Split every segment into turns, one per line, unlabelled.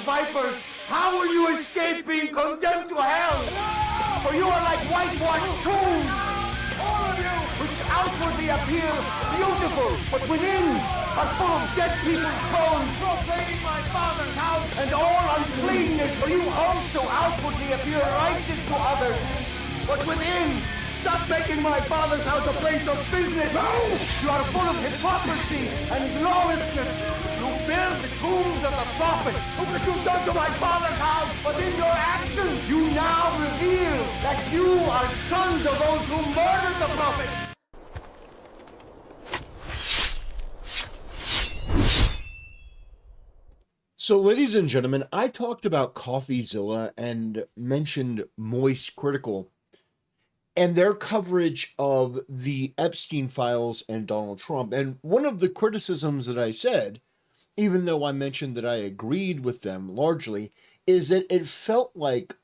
vipers, how will you escape being condemned to hell? For you are like whitewashed tombs, all of you, which outwardly appear beautiful, but within are full of dead people's bones, profaning my father's house, and all uncleanness. For you also outwardly appear righteous to others, but within, stop making my father's house a place of business. No! You are full of hypocrisy and lawlessness. You build the tombs of the prophets. Look what you've done to my father's house. But in your actions, you now reveal that you are sons of those who murdered the prophets.
So, ladies and gentlemen, I talked about CoffeeZilla and mentioned Moist Critical and their coverage of the Epstein files and Donald Trump. And one of the criticisms that I said, even though I mentioned that I agreed with them largely, is that it felt like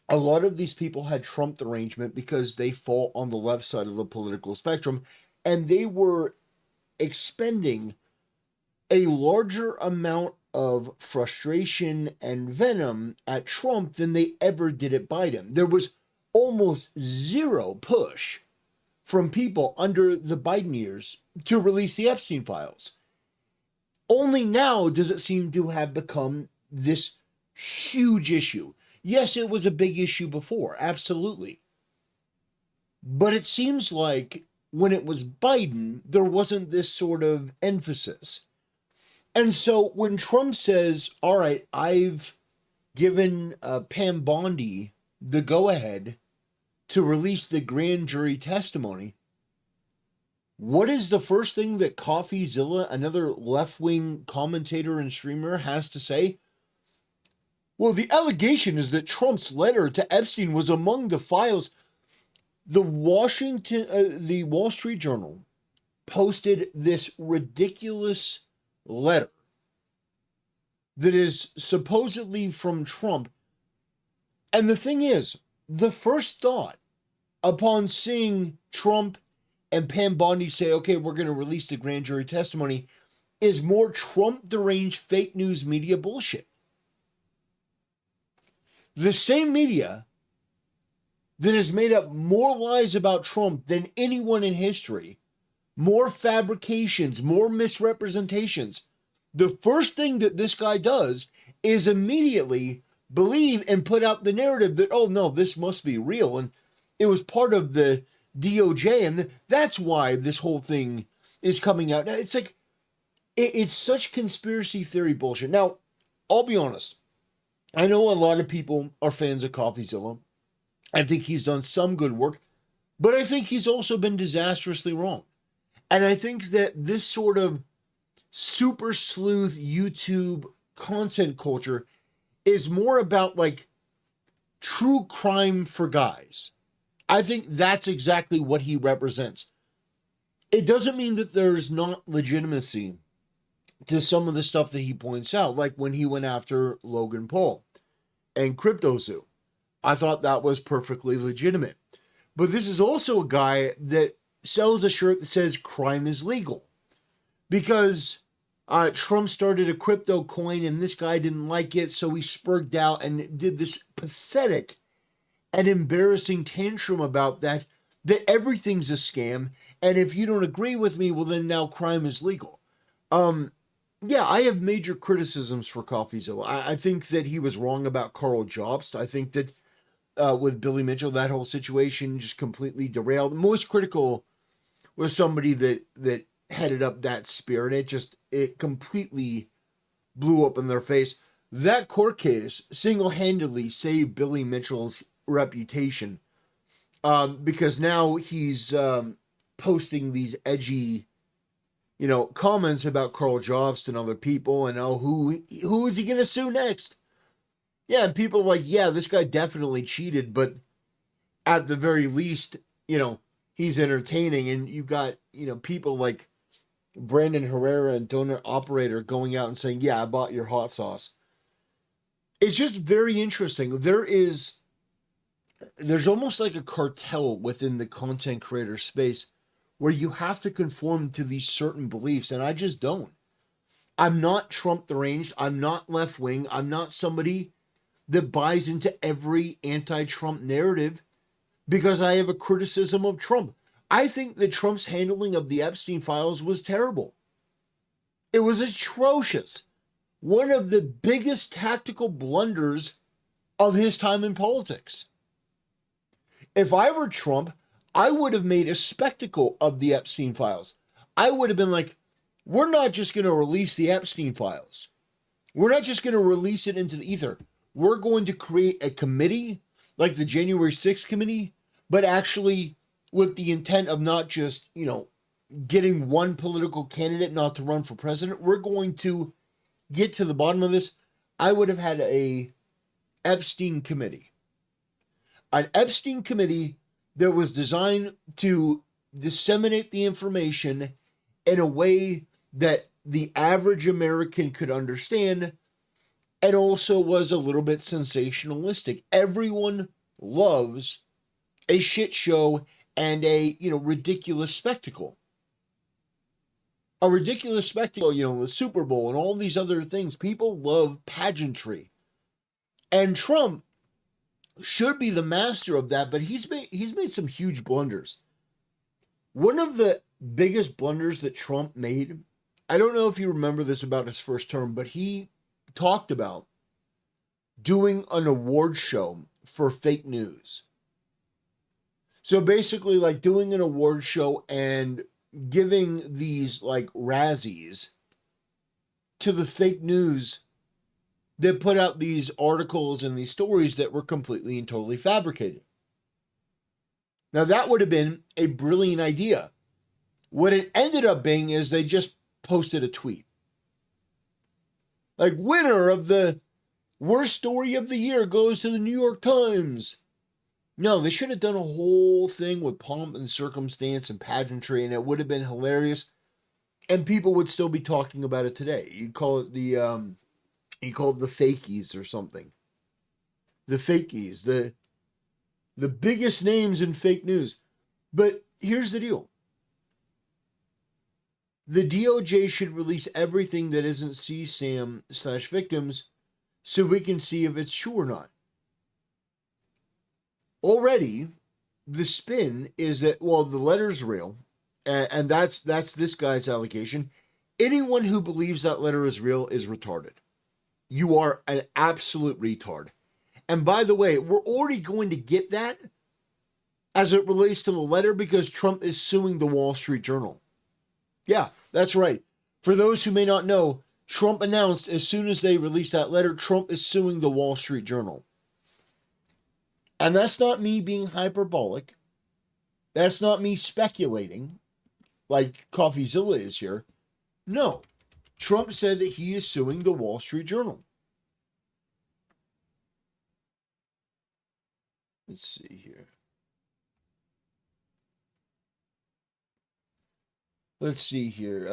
a lot of these people had Trump derangement because they fall on the left side of the political spectrum, and they were expending a larger amount of frustration and venom at Trump than they ever did at Biden. There was almost zero push from people under the Biden years to release the Epstein files. Only now does it seem to have become this huge issue. Yes, it was a big issue before, absolutely. But it seems like when it was Biden, there wasn't this sort of emphasis. And so when Trump says, all right, I've given Pam Bondi the go-ahead to release the grand jury testimony, what is the first thing that CoffeeZilla, another left-wing commentator and streamer, has to say? Well, the allegation is that Trump's letter to Epstein was among the files. The Wall Street Journal posted this ridiculous letter that is supposedly from Trump. And the thing is, the first thought upon seeing Trump and Pam Bondi say, okay, we're going to release the grand jury testimony, is more Trump deranged fake news media bullshit. The same media that has made up more lies about Trump than anyone in history, more fabrications, more misrepresentations. The first thing that this guy does is immediately believe and put out the narrative that, oh no, this must be real. And it was part of the DOJ. And that's why this whole thing is coming out. It's like, it's such conspiracy theory bullshit. Now, I'll be honest. I know a lot of people are fans of CoffeeZilla. I think he's done some good work, but I think he's also been disastrously wrong. And I think that this sort of super sleuth YouTube content culture is more about like true crime for guys. I think that's exactly what he represents. It doesn't mean that there's not legitimacy to some of the stuff that he points out, like when he went after Logan Paul and CryptoZoo. I thought that was perfectly legitimate. But this is also a guy that sells a shirt that says crime is legal. Because Trump started a crypto coin and this guy didn't like it, so he spurged out and did this pathetic and embarrassing tantrum about that everything's a scam, and if you don't agree with me, well then now crime is legal. Yeah, I have major criticisms for CoffeeZilla. I think that he was wrong about Carl Jobst. I think that with Billy Mitchell, that whole situation just completely derailed. Most Critical was somebody that headed up that spear, and it completely blew up in their face. That court case single-handedly saved Billy Mitchell's reputation because now he's posting these edgy, comments about Carl Jobst and other people, and who is he going to sue next? Yeah, and people are like, yeah, this guy definitely cheated, but at the very least, he's entertaining, and you got, people like Brandon Herrera and Donut Operator going out and saying, yeah, I bought your hot sauce. It's just very interesting. There's almost like a cartel within the content creator space where you have to conform to these certain beliefs, and I just don't. I'm not Trump deranged. I'm not left wing. I'm not somebody that buys into every anti-Trump narrative because I have a criticism of Trump. I think that Trump's handling of the Epstein files was terrible. It was atrocious. One of the biggest tactical blunders of his time in politics. If I were Trump, I would have made a spectacle of the Epstein files. I would have been like, we're not just going to release the Epstein files. We're not just going to release it into the ether. We're going to create a committee like the January 6th committee, but actually with the intent of not just, getting one political candidate not to run for president. We're going to get to the bottom of this. I would have had a Epstein committee. An Epstein committee that was designed to disseminate the information in a way that the average American could understand and also was a little bit sensationalistic. Everyone loves a shit show and a, ridiculous spectacle. A ridiculous spectacle, the Super Bowl and all these other things. People love pageantry. And Trump should be the master of that, but he's made some huge blunders. One of the biggest blunders that Trump made, I don't know if you remember this about his first term, but he talked about doing an award show for fake news. So basically like doing an award show and giving these like Razzies to the fake news that put out these articles and these stories that were completely and totally fabricated. Now that would have been a brilliant idea. What it ended up being is they just posted a tweet. Like, winner of the worst story of the year goes to the New York Times. No, they should have done a whole thing with pomp and circumstance and pageantry, and it would have been hilarious. And people would still be talking about it today. You call it the fakies or something. The fakies, the biggest names in fake news. But here's the deal. The DOJ should release everything that isn't CSAM/victims so we can see if it's true or not. Already, the spin is that, well, the letter's real, and that's this guy's allegation. Anyone who believes that letter is real is retarded. You are an absolute retard. And by the way, we're already going to get that as it relates to the letter because Trump is suing the Wall Street Journal. Yeah, that's right. For those who may not know, Trump announced as soon as they released that letter, Trump is suing the Wall Street Journal. And that's not me being hyperbolic. That's not me speculating like CoffeeZilla is here. No, Trump said that he is suing the Wall Street Journal. Let's see here. Let's see here.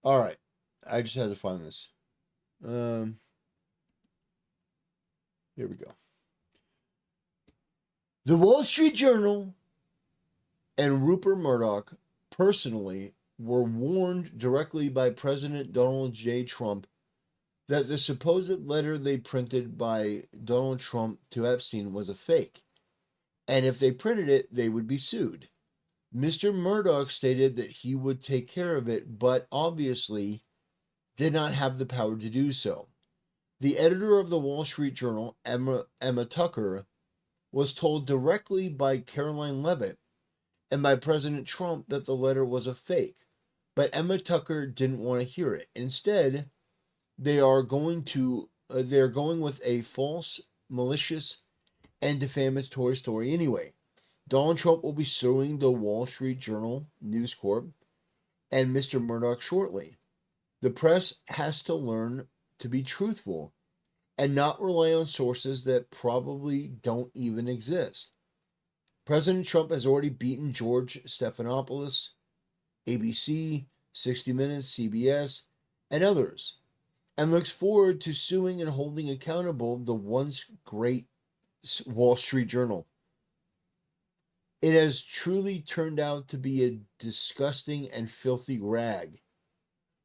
All right. I just had to find this. Here we go. The Wall Street Journal and Rupert Murdoch personally were warned directly by President Donald J. Trump that the supposed letter they printed by Donald Trump to Epstein was a fake, and if they printed it, they would be sued. Mr. Murdoch stated that he would take care of it, but obviously did not have the power to do so. The editor of the Wall Street Journal, Emma Tucker, was told directly by Caroline Leavitt and by President Trump that the letter was a fake, but Emma Tucker didn't want to hear it. Instead, they're going with a false, malicious, and defamatory story anyway. Donald Trump will be suing the Wall Street Journal, News Corp, and Mr. Murdoch shortly. The press has to learn to be truthful and not rely on sources that probably don't even exist. President Trump has already beaten George Stephanopoulos, ABC, 60 Minutes, CBS, and others. and looks forward to suing and holding accountable the once great Wall Street Journal. It has truly turned out to be a disgusting and filthy rag,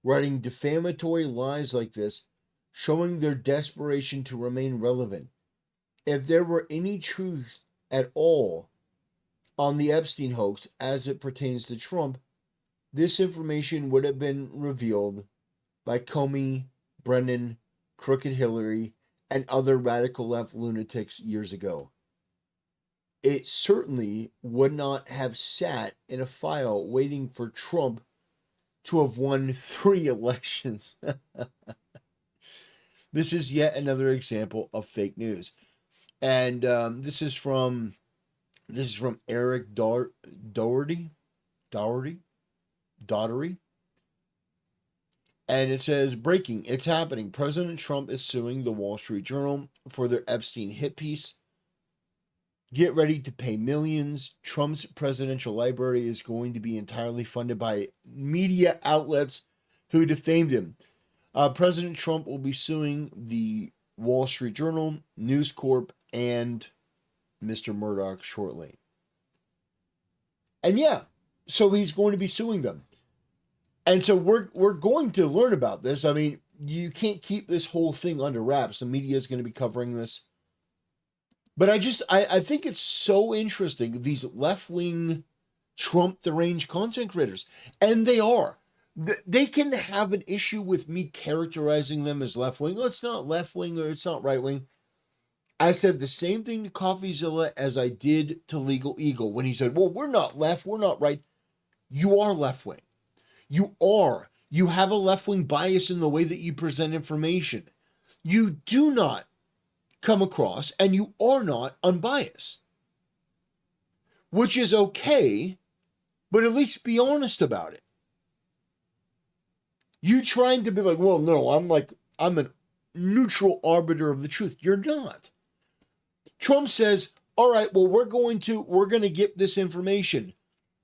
writing defamatory lies like this, showing their desperation to remain relevant. If there were any truth at all on the Epstein hoax as it pertains to Trump, this information would have been revealed by Comey, Brennan, Crooked Hillary, and other radical left lunatics years ago. It certainly would not have sat in a file waiting for Trump to have won 3 elections. This is yet another example of fake news. And this is from Eric Doherty. And it says, breaking, it's happening. President Trump is suing the Wall Street Journal for their Epstein hit piece. Get ready to pay millions. Trump's presidential library is going to be entirely funded by media outlets who defamed him. President Trump will be suing the Wall Street Journal, News Corp, and Mr. Murdoch shortly. And yeah, so he's going to be suing them. And so we're going to learn about this. I mean, you can't keep this whole thing under wraps. The media is going to be covering this. But I think it's so interesting, these left-wing Trump deranged content creators. And they are. They can have an issue with me characterizing them as left-wing. Oh, it's not left-wing or it's not right-wing. I said the same thing to CoffeeZilla as I did to Legal Eagle when he said, well, we're not left, we're not right. You are left-wing. You are. You have a left-wing bias in the way that you present information. You do not come across, and you are not unbiased. Which is okay, but at least be honest about it. You trying to be like, well, no, I'm a neutral arbiter of the truth. You're not. Trump says, all right, well, we're going to get this information.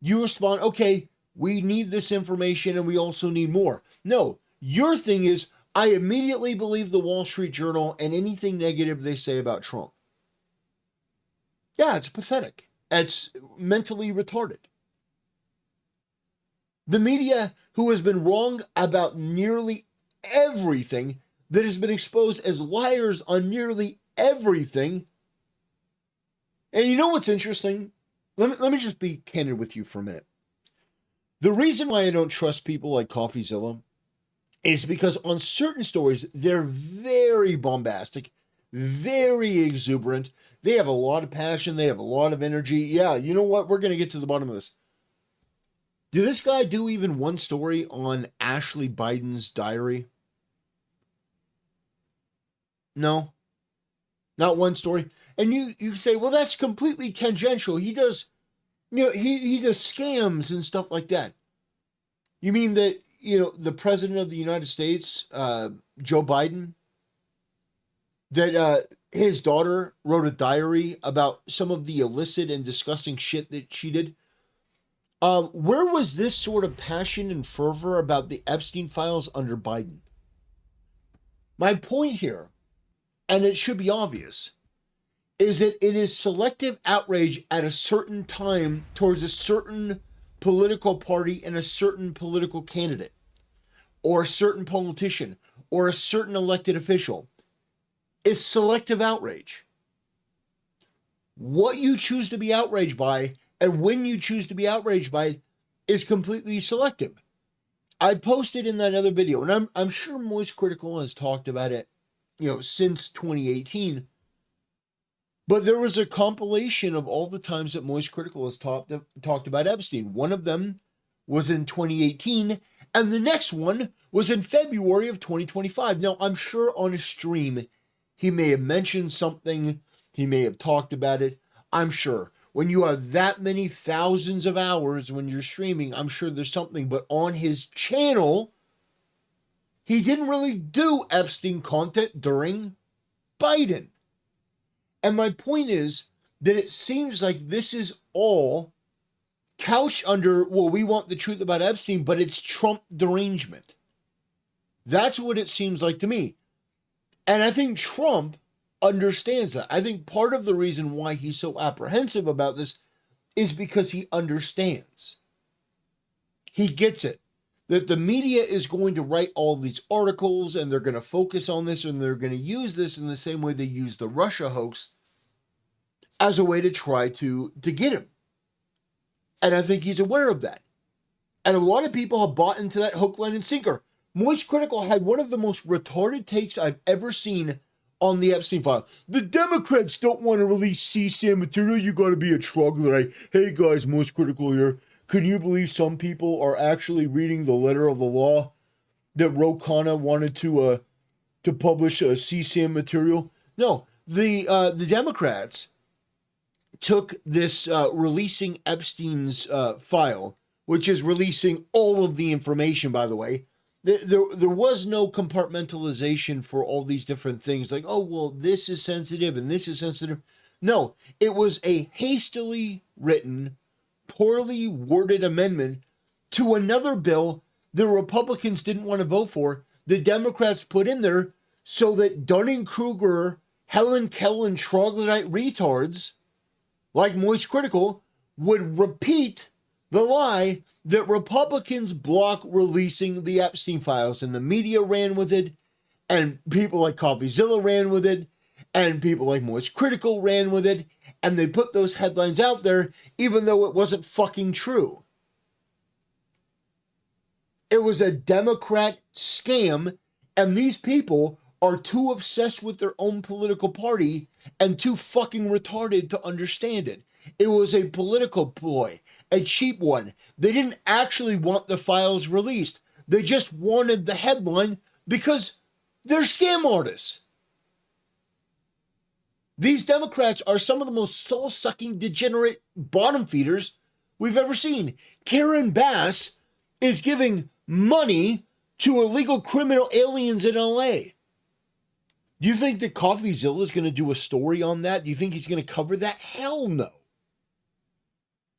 You respond, okay, we need this information and we also need more. No, your thing is, I immediately believe the Wall Street Journal and anything negative they say about Trump. Yeah, it's pathetic. It's mentally retarded. The media, who has been wrong about nearly everything, that has been exposed as liars on nearly everything. And you know what's interesting? Let me just be candid with you for a minute. The reason why I don't trust people like CoffeeZilla is because on certain stories, they're very bombastic, very exuberant. They have a lot of passion. They have a lot of energy. Yeah, you know what? We're going to get to the bottom of this. Did this guy do even one story on Ashley Biden's diary? No, not one story. And you say, well, that's completely tangential. He does, he does scams and stuff like that. You mean that, the president of the United States, Joe Biden, that his daughter wrote a diary about some of the illicit and disgusting shit that she did? Where was this sort of passion and fervor about the Epstein files under Biden? My point here, and it should be obvious, is that it is selective outrage at a certain time towards a certain political party and a certain political candidate, or a certain politician, or a certain elected official. It's selective outrage. What you choose to be outraged by and when you choose to be outraged by it is completely selective. I posted in that other video, and I'm sure Moist Critical has talked about it, since 2018. But there was a compilation of all the times that Moist Critical has talked about Epstein. One of them was in 2018, and the next one was in February of 2025. Now, I'm sure on a stream, he may have mentioned something. He may have talked about it. I'm sure. When you have that many thousands of hours when you're streaming, I'm sure there's something. But on his channel, he didn't really do Epstein content during Biden. And my point is that it seems like this is all couched under, well, we want the truth about Epstein, but it's Trump derangement. That's what it seems like to me. And I think Trump understands that. I think part of the reason why he's so apprehensive about this is because he understands. He gets it. That the media is going to write all these articles and they're going to focus on this and they're going to use this in the same way they used the Russia hoax as a way to try to get him. And I think he's aware of that. And a lot of people have bought into that hook, line, and sinker. Moist Critical had one of the most retarded takes I've ever seen on the Epstein file. The Democrats don't want to release CSAM material. You got to be a troglodyte. Hey guys, Moist Critical here. Can you believe some people are actually reading the letter of the law that Ro Khanna wanted to publish CSAM material? No, the Democrats took this releasing Epstein's file, which is releasing all of the information, by the way. There was no compartmentalization for all these different things like, oh, well, this is sensitive and this is sensitive. No, it was a hastily written, poorly worded amendment to another bill the Republicans didn't want to vote for. The Democrats put in there so that Dunning-Kruger, Helen Keller, troglodyte retards like Moist Critical would repeat the lie that Republicans block releasing the Epstein files, and the media ran with it, and people like CoffeeZilla ran with it, and people like Moist Critical ran with it, and they put those headlines out there even though it wasn't fucking true. It was a Democrat scam, and these people are too obsessed with their own political party and too fucking retarded to understand it. It was a political ploy, a cheap one. They didn't actually want the files released. They just wanted the headline because they're scam artists. These Democrats are some of the most soul-sucking, degenerate bottom feeders we've ever seen. Karen Bass is giving money to illegal criminal aliens in LA. Do you think that CoffeeZilla is going to do a story on that? Do you think he's going to cover that? Hell no.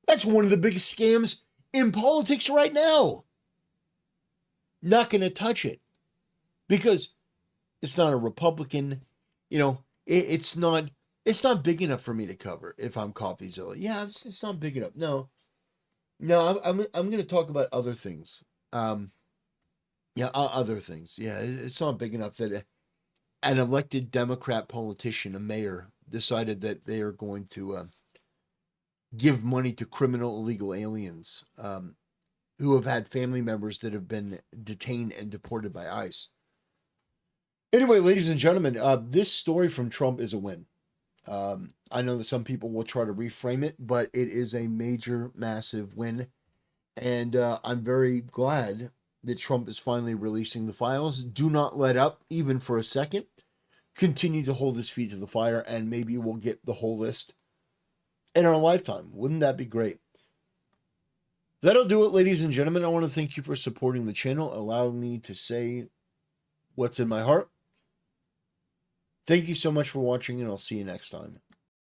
That's one of the biggest scams in politics right now. Not going to touch it because it's not a Republican, it's not big enough for me to cover if I'm CoffeeZilla. Yeah, it's not big enough. No, I'm going to talk about other things. Other things. Yeah, it's not big enough that an elected Democrat politician, a mayor, decided that they are going to give money to criminal illegal aliens who have had family members that have been detained and deported by ICE. Anyway, ladies and gentlemen, this story from Trump is a win. I know that some people will try to reframe it, but it is a major, massive win. And I'm very glad that Trump is finally releasing the files. Do not let up, even for a second. Continue to hold his feet to the fire, and maybe we'll get the whole list in our lifetime. Wouldn't that be great? That'll do it, ladies and gentlemen. I want to thank you for supporting the channel, allowing me to say what's in my heart. Thank you so much for watching, and I'll see you next time.